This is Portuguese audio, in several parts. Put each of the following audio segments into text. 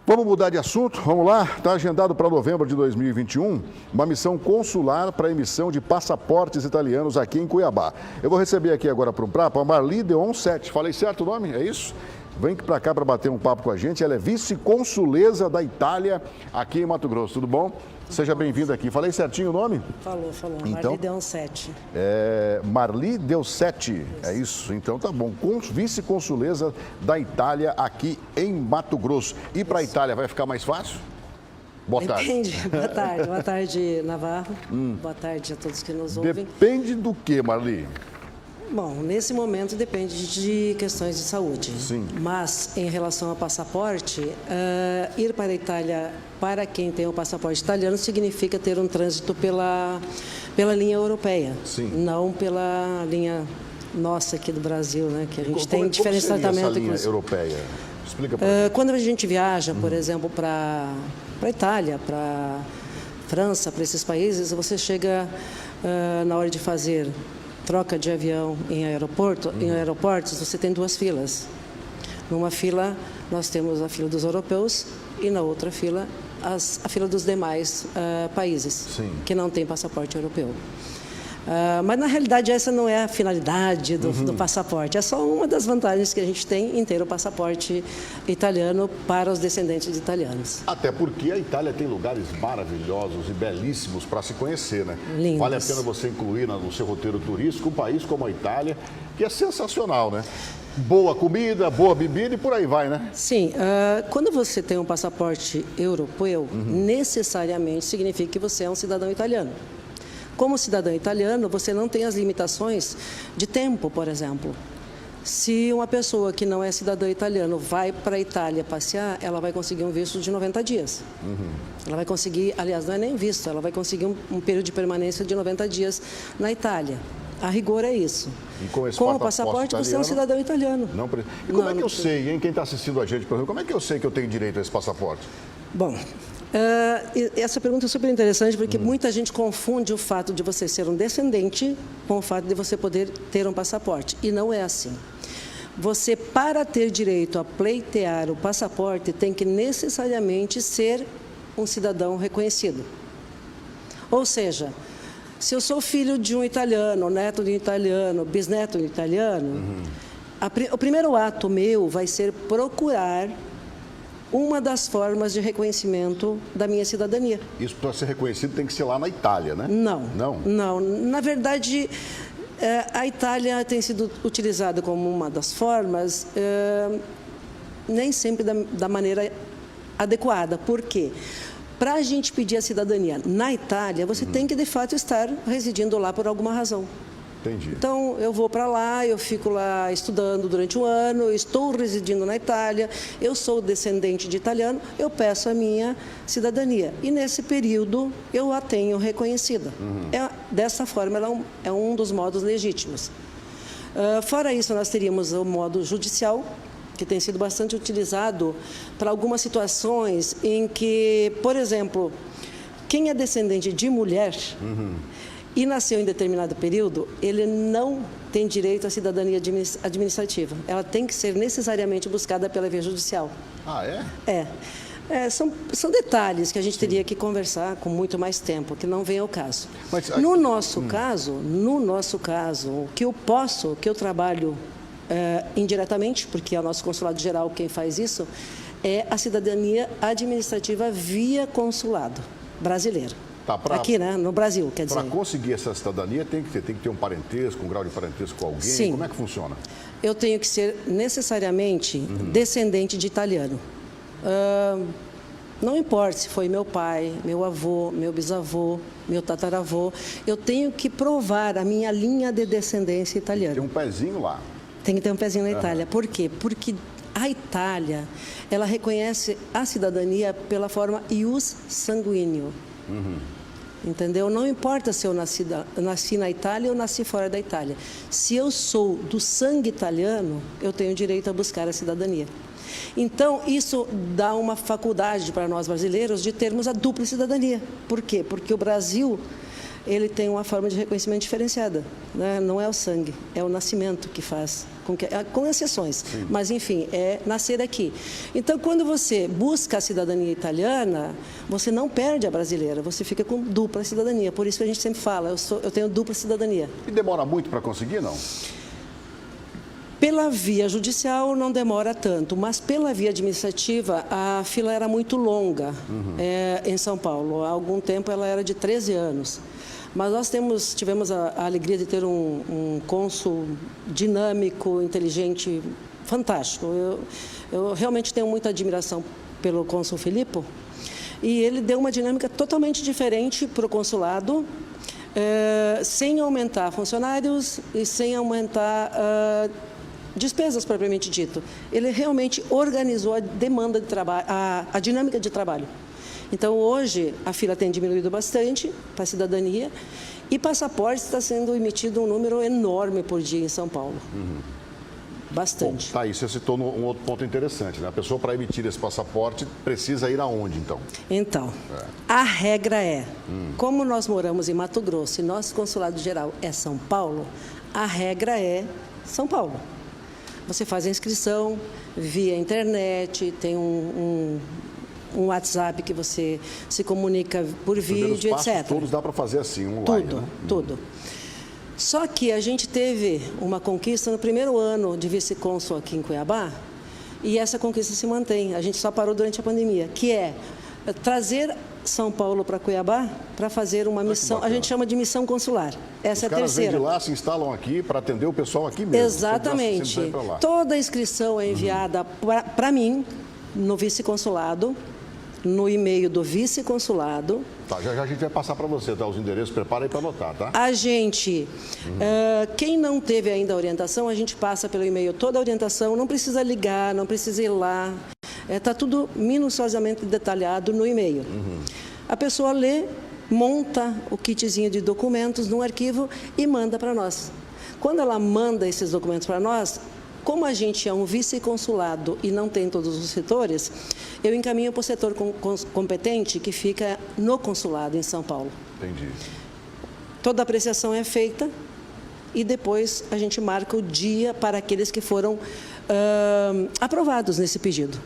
Vamos mudar de assunto? Vamos lá? Está agendado para novembro de 2021 uma missão consular para emissão de passaportes italianos aqui em Cuiabá. Eu vou receber aqui agora para um papo a Marli Deoncetti. Falei certo o nome? É isso? Vem para cá para bater um papo com a gente. Ela é vice-consuleza da Itália aqui em Mato Grosso. Tudo bom? Seja bem-vinda aqui. Falei certinho o nome? Falou. Então, Marli Deoncetti. Marli Deoncetti, é isso. Então tá bom. Vice-consuleza da Itália aqui em Mato Grosso. E para a Itália vai ficar mais fácil? Boa tarde. Depende. Boa tarde. Boa tarde, Navarro. Boa tarde a todos que nos ouvem. Depende do que, Marli? Bom, nesse momento depende de questões de saúde. Sim. Mas, em relação ao passaporte, ir para a Itália, para quem tem o passaporte italiano, significa ter um trânsito pela linha europeia. Sim. Não pela linha nossa aqui do Brasil, né? Que a gente tem diferente como seria tratamento. essa linha europeia? Explica para mim. Quando a gente viaja, por exemplo, para a Itália, para França, para esses países, você chega na hora de fazer troca de avião em aeroportos, você tem duas filas. Numa fila, nós temos a fila dos europeus e na outra fila, a fila dos demais países. Sim. Que não têm passaporte europeu. Mas, na realidade, essa não é a finalidade do passaporte. É só uma das vantagens que a gente tem em ter o passaporte italiano para os descendentes de italianos. Até porque a Itália tem lugares maravilhosos e belíssimos para se conhecer, né? Lindos. Vale a pena você incluir no seu roteiro turístico um país como a Itália, que é sensacional, né? Boa comida, boa bebida e por aí vai, né? Sim. Quando você tem um passaporte europeu, necessariamente significa que você é um cidadão italiano. Como cidadão italiano, você não tem as limitações de tempo, por exemplo. Se uma pessoa que não é cidadã italiano vai para a Itália passear, ela vai conseguir um visto de 90 dias. Ela vai conseguir, aliás, não é nem visto, ela vai conseguir um período de permanência de 90 dias na Itália. A rigor é isso. E com esse o passaporte, você é um cidadão italiano. E como é que eu sei, hein? Quem está assistindo a gente, por exemplo, como é que eu sei que eu tenho direito a esse passaporte? Bom, essa pergunta é super interessante porque muita gente confunde o fato de você ser um descendente com o fato de você poder ter um passaporte. E não é assim. Você, para ter direito a pleitear o passaporte, tem que necessariamente ser um cidadão reconhecido. Ou seja, se eu sou filho de um italiano, neto de um italiano, bisneto de um italiano, o primeiro ato meu vai ser procurar uma das formas de reconhecimento da minha cidadania. Isso, para ser reconhecido, tem que ser lá na Itália, né? Não. Não? Não. Na verdade, a Itália tem sido utilizada como uma das formas, nem sempre da maneira adequada. Por quê? Para a gente pedir a cidadania na Itália, você tem que, de fato, estar residindo lá por alguma razão. Entendi. Então, eu vou para lá, eu fico lá estudando durante um ano, eu estou residindo na Itália, eu sou descendente de italiano, eu peço a minha cidadania. E, nesse período, eu a tenho reconhecida. Dessa forma, ela é um dos modos legítimos. Fora isso, nós teríamos o modo judicial, que tem sido bastante utilizado para algumas situações em que, por exemplo, quem é descendente de mulher e nasceu em determinado período, ele não tem direito à cidadania administrativa. Ela tem que ser necessariamente buscada pela via judicial. Ah, é? São detalhes que a gente teria que conversar com muito mais tempo, que não vem ao caso. Mas, no nosso caso, o que eu trabalho indiretamente, porque é o nosso consulado geral quem faz isso, é a cidadania administrativa via consulado brasileiro. Tá, aqui, né, no Brasil, quer dizer. Para conseguir essa cidadania, tem que ter um parentesco, um grau de parentesco com alguém? Sim. Como é que funciona? Eu tenho que ser necessariamente descendente de italiano. Não importa se foi meu pai, meu avô, meu bisavô, meu tataravô, eu tenho que provar a minha linha de descendência italiana. Tem um pezinho lá. Tem que ter um pezinho na Itália. Por quê? Porque a Itália, ela reconhece a cidadania pela forma ius sanguíneo. Entendeu? Não importa se eu nasci na Itália ou nasci fora da Itália. Se eu sou do sangue italiano, eu tenho direito a buscar a cidadania. Então, isso dá uma faculdade para nós brasileiros de termos a dupla cidadania. Por quê? Porque o Brasil ele tem uma forma de reconhecimento diferenciada, né? Não é o sangue, é o nascimento que faz, com exceções, mas enfim, é nascer aqui. Então, quando você busca a cidadania italiana, você não perde a brasileira, você fica com dupla cidadania. Por isso que a gente sempre fala, eu tenho dupla cidadania. E demora muito para conseguir, não? Pela via judicial não demora tanto, mas pela via administrativa a fila era muito longa em São Paulo. Há algum tempo ela era de 13 anos. Mas nós tivemos a alegria de ter um cônsul dinâmico, inteligente, fantástico. Eu realmente tenho muita admiração pelo cônsul Filippo. E ele deu uma dinâmica totalmente diferente para o consulado, sem aumentar funcionários e sem aumentar despesas propriamente dito. Ele realmente organizou a demanda de trabalho, a dinâmica de trabalho. Então, hoje, a fila tem diminuído bastante para a cidadania e passaporte está sendo emitido um número enorme por dia em São Paulo. Bastante. Bom, tá aí, você citou um outro ponto interessante, né? A pessoa, para emitir esse passaporte, precisa ir aonde, então? Então, a regra é, como nós moramos em Mato Grosso e nosso consulado geral é São Paulo, a regra é São Paulo. Você faz a inscrição via internet, tem um WhatsApp que você se comunica por vídeo, etc. Todos dá para fazer assim, online, tudo, né? Tudo. Só que a gente teve uma conquista no primeiro ano de vice-cônsul aqui em Cuiabá, e essa conquista se mantém. A gente só parou durante a pandemia, que é trazer São Paulo para Cuiabá para fazer uma missão, a gente chama de missão consular. Essa é a terceira. Os caras vêm de lá, se instalam aqui para atender o pessoal aqui mesmo. Exatamente. Toda a inscrição é enviada para mim, no vice-consulado, no e-mail do vice-consulado. Tá, já a gente vai passar para você, tá? Os endereços, prepara aí para anotar, tá? A gente, quem não teve ainda a orientação, a gente passa pelo e-mail toda a orientação, não precisa ligar, não precisa ir lá. Está tudo minuciosamente detalhado no e-mail. A pessoa lê, monta o kitzinho de documentos num arquivo e manda para nós. Quando ela manda esses documentos para nós, como a gente é um vice-consulado e não tem todos os setores, eu encaminho para o setor competente que fica no consulado em São Paulo. Entendi. Toda a apreciação é feita e depois a gente marca o dia para aqueles que foram aprovados nesse pedido.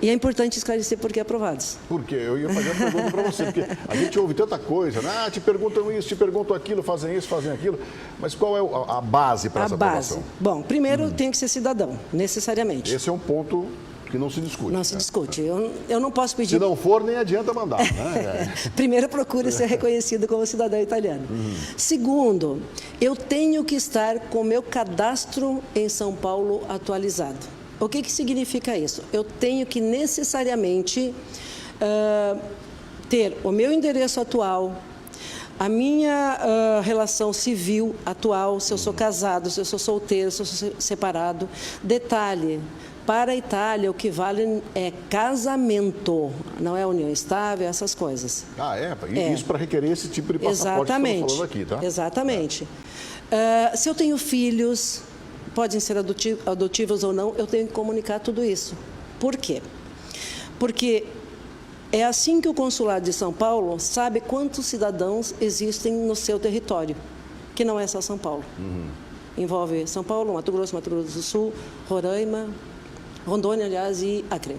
E é importante esclarecer por que aprovados. Por quê? Eu ia fazer a pergunta para você, porque a gente ouve tanta coisa, né? Te perguntam isso, te perguntam aquilo, fazem isso, fazem aquilo, mas qual é a base para essa aprovação? Bom, primeiro tem que ser cidadão, necessariamente. Esse é um ponto que não se discute. Não se discute. Eu não posso pedir... Se não for, nem adianta mandar, né? Primeiro, procure ser reconhecido como cidadão italiano. Segundo, eu tenho que estar com o meu cadastro em São Paulo atualizado. O que significa isso? Eu tenho que necessariamente ter o meu endereço atual, a minha relação civil atual, se eu sou casado, se eu sou solteiro, se eu sou separado. Detalhe, para a Itália o que vale é casamento, não é união estável, essas coisas. Ah, Isso para requerer esse tipo de passaporte que estamos falando aqui, tá? Exatamente. Se eu tenho filhos... podem ser adotivos ou não, eu tenho que comunicar tudo isso. Por quê? Porque é assim que o consulado de São Paulo sabe quantos cidadãos existem no seu território, que não é só São Paulo. Envolve São Paulo, Mato Grosso do Sul, Roraima, Rondônia, aliás, e Acre.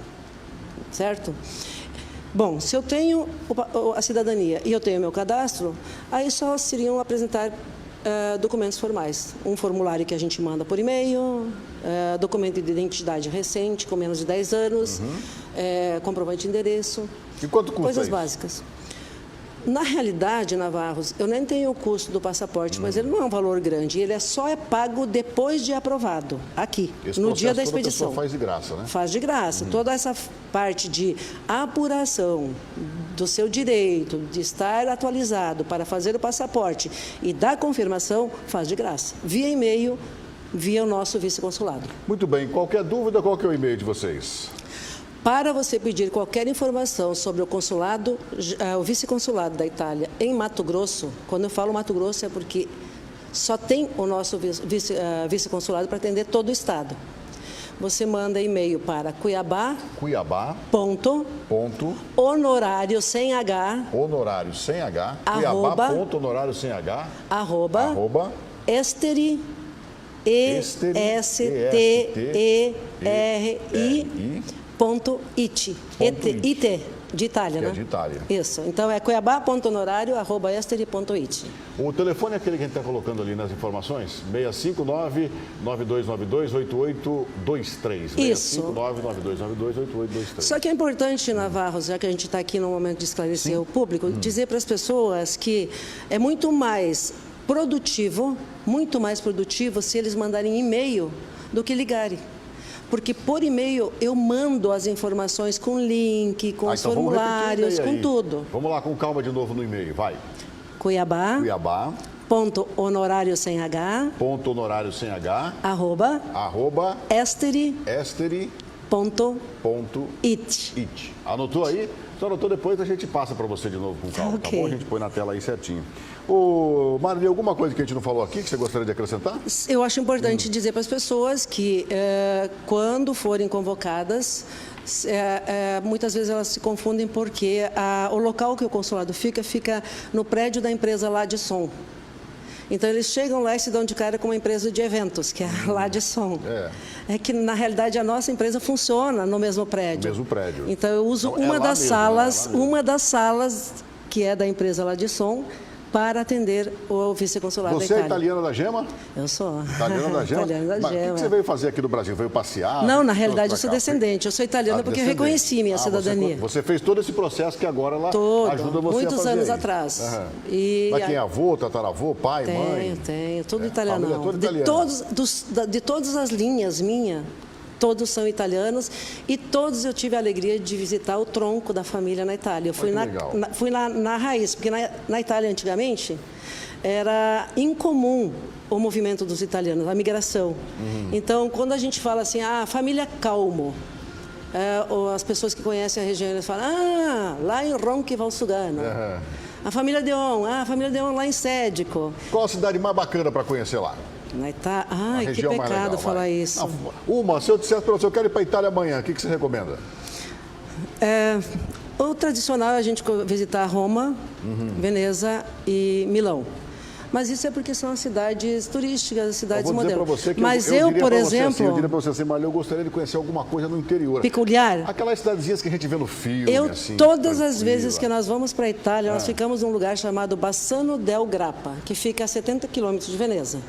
Certo? Bom, se eu tenho a cidadania e eu tenho meu cadastro, aí só seriam apresentar documentos formais. Um formulário que a gente manda por e-mail, documento de identidade recente, com menos de 10 anos, comprovante de endereço. E quanto custa coisas isso? Básicas. Na realidade, Navarros, eu nem tenho o custo do passaporte, mas ele não é um valor grande. Ele só é pago depois de aprovado, aqui, no dia da expedição. Faz de graça, né? Faz de graça. Toda essa parte de apuração do seu direito, de estar atualizado para fazer o passaporte e da confirmação, faz de graça. Via e-mail, via o nosso vice-consulado. Muito bem. Qualquer dúvida, qual que é o e-mail de vocês? Para você pedir qualquer informação sobre o consulado, o vice-consulado da Itália em Mato Grosso, quando eu falo Mato Grosso é porque só tem o nosso vice-consulado para atender todo o estado. você manda e-mail para Cuiabá. Cuiabá. Honorário sem H. Honorário sem H. Arroba. Cuiabá. Honorário sem H. Arroba. Esteri. ESTERI.it. IT. De Itália, né? De Itália. Isso. Então é cuiabá.honorário@esteri.it. O telefone é aquele que a gente está colocando ali nas informações? 659-9292-8823. Isso. 659-9292-8823. Só que é importante, Navarro, já que a gente está aqui no momento de esclarecer o público, dizer para as pessoas que é muito mais produtivo se eles mandarem e-mail do que ligarem. Porque por e-mail eu mando as informações com link, com os então formulários, com tudo. Vamos lá com calma de novo no e-mail, vai. Cuiabá. Ponto honorário sem H. Arroba. Esteri. Ponto. It. Anotou aí? Só anotou, depois a gente passa para você de novo com calma, Ok. tá bom? A gente põe na tela aí certinho. Ô, Marli, alguma coisa que a gente não falou aqui que você gostaria de acrescentar? Eu acho importante dizer para as pessoas que quando forem convocadas, muitas vezes elas se confundem porque o local que o consulado fica no prédio da empresa Ladson. Então, eles chegam lá e se dão de cara com uma empresa de eventos, que é a Ladson. É que, na realidade, a nossa empresa funciona no mesmo prédio. Então, eu uso uma das salas, que é da empresa Ladson, para atender o vice-consulado da Você é Itália. italiana da Gema? Eu sou. Italiana da Gema? Italiana da Mas Gema. o que você veio fazer aqui no Brasil? Veio passear? Não, na realidade eu sou descendente. Eu sou italiana porque eu reconheci minha cidadania. Você fez todo esse processo que agora ela ajuda você muitos a fazer anos aí. atrás. Mas quem é avô, tataravô, pai, mãe? Tenho, tudo italiano. Toda italiana. De todas as linhas minha, todos são italianos e todos eu tive a alegria de visitar o tronco da família na Itália. Eu fui na raiz, porque na Itália antigamente era incomum o movimento dos italianos, a migração. Então, quando a gente fala assim, a família Calmo, as pessoas que conhecem a região, eles falam, lá em Ronchi Valsugano. A família Deon lá em Sédico. Qual a cidade mais bacana para conhecer lá? Na Itália. Ai, que pecado falar isso. Se eu dissesse para você, eu quero ir para a Itália amanhã, o que você recomenda? O tradicional é a gente visitar Roma, Veneza e Milão. Mas isso é porque são as cidades turísticas, as cidades modernas. Mas eu, por exemplo... Eu diria para você assim, Marli, eu gostaria de conhecer alguma coisa no interior. Peculiar? Aquelas cidadezinhas que a gente vê no filme, todas as vezes que nós vamos para a Itália, nós ficamos num lugar chamado Bassano del Grappa, que fica a 70 quilômetros de Veneza.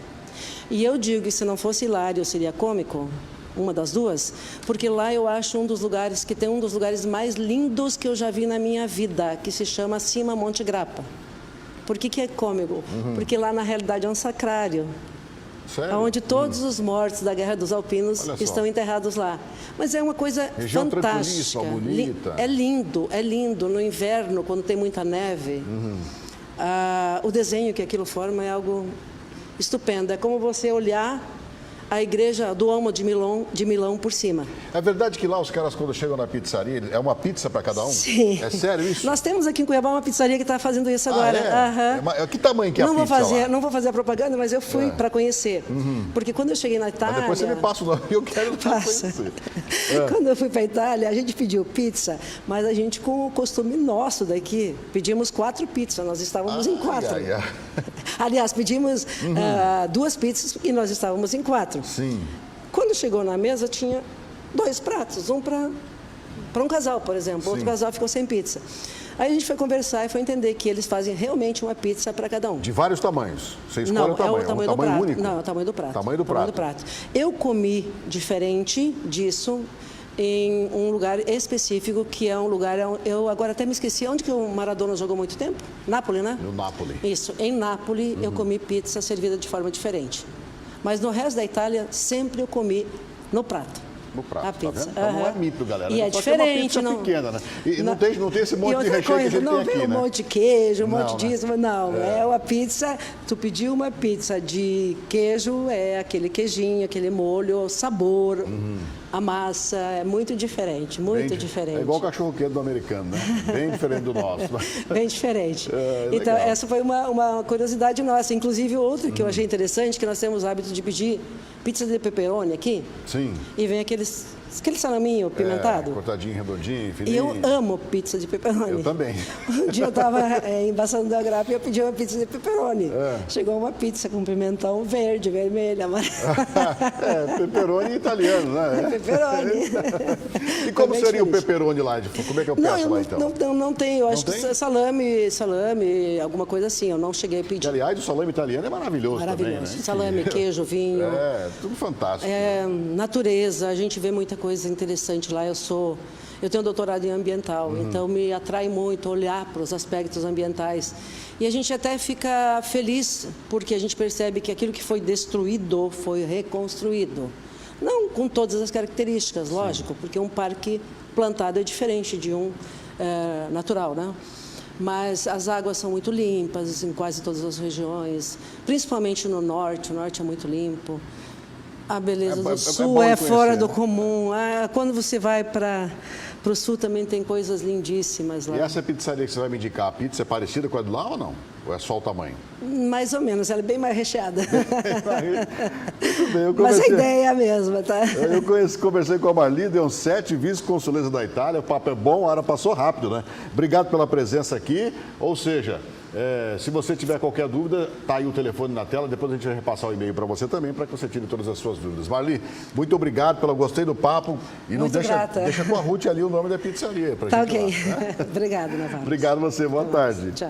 E eu digo que se não fosse hilário, seria cômico, uma das duas, porque lá eu acho um dos lugares mais lindos que eu já vi na minha vida, que se chama Cima Monte Grappa. Por que é cômico? Porque lá, na realidade, é um sacrário. Sério? Onde todos os mortos da Guerra dos Alpinos estão enterrados lá. Mas é uma coisa região fantástica. Bonita. É lindo. No inverno, quando tem muita neve, o desenho que aquilo forma é algo estupendo. É como você olhar a igreja do Duomo de Milão por cima. É verdade que lá os caras, quando chegam na pizzaria, é uma pizza para cada um? Sim. É sério isso? Nós temos aqui em Cuiabá uma pizzaria que está fazendo isso agora. Que tamanho que é a pizza lá? Não vou fazer a propaganda, mas eu fui para conhecer. Porque quando eu cheguei na Itália... Mas depois você me passa o nome, eu quero conhecer. Quando eu fui para a Itália, a gente pediu pizza, mas a gente, com o costume nosso daqui, pedimos 4 pizzas, nós estávamos em 4. Aliás, pedimos 2 pizzas e nós estávamos em 4. Sim. Quando chegou na mesa, tinha 2 pratos, um para um casal, por exemplo, outro casal ficou sem pizza. Aí a gente foi conversar e foi entender que eles fazem realmente uma pizza para cada um. De vários tamanhos? Você escolhe o tamanho? É o tamanho do tamanho prato. Único? Não, é o tamanho do prato. Tamanho do prato. Eu comi diferente disso em um lugar específico, que é um lugar... Eu agora até me esqueci, onde que o Maradona jogou muito tempo? Nápoles, né? No Nápoles. Isso, em Nápoles eu comi pizza servida de forma diferente. Mas no resto da Itália, sempre eu comi no prato. No prato, a pizza. Tá vendo? Então não é mito, galera. E é diferente. É uma pizza pequena, né? E não tem esse monte de recheio que a gente tem aqui, um né? monte de queijo, um monte disso. Não, é uma pizza... Tu pediu uma pizza de queijo, é aquele queijinho, aquele molho, sabor, a massa, é muito diferente, diferente. É igual o cachorro-quente do americano, né? Bem diferente do nosso. Bem diferente. Então, essa foi uma curiosidade nossa. Inclusive, outra que eu achei interessante, que nós temos o hábito de pedir pizza de pepperoni aqui. Sim. E vem aquele salaminho pimentado. Cortadinho, redondinho, fininho. E eu amo pizza de pepperoni. Eu também. Um dia eu estava em Bassano da Grapa e eu pedi uma pizza de pepperoni. Chegou uma pizza com pimentão verde, vermelho, amarelo. Pepperoni italiano, né? Pepperoni. E como seria o pepperoni lá? Como é que eu peço lá, então? Não tem. Eu acho que salame, alguma coisa assim. Eu não cheguei a pedir. Que, aliás, o salame italiano é maravilhoso também, né? Salame, queijo, vinho. Tudo fantástico. Natureza, a gente vê muita coisa interessante lá. Eu tenho doutorado em ambiental, então me atrai muito olhar para os aspectos ambientais. E a gente até fica feliz, porque a gente percebe que aquilo que foi destruído foi reconstruído. Não com todas as características, lógico, porque um parque plantado é diferente de um natural, né? Mas as águas são muito limpas em quase todas as regiões, principalmente no norte. O norte é muito limpo. A beleza do sul é fora do comum. Quando você vai para o sul também tem coisas lindíssimas lá. E essa pizzaria que você vai me indicar, a pizza é parecida com a de lá ou não? Ou é só o tamanho? Mais ou menos, ela é bem mais recheada. Muito bem, Mas a ideia é a mesma, tá? Eu conversei com a Marli Deon7, vice-consuleza da Itália. O papo é bom, a hora passou rápido, né? Obrigado pela presença aqui. Ou seja, se você tiver qualquer dúvida, tá aí o telefone na tela. Depois a gente vai repassar o e-mail para você também, para que você tire todas as suas dúvidas. Marli, muito obrigado gostei do papo. E não deixa com a Ruth ali o nome da pizzaria. Pra Tá gente ok. lá, né? Obrigada, Navarro. Obrigado você, boa tarde. Tchau.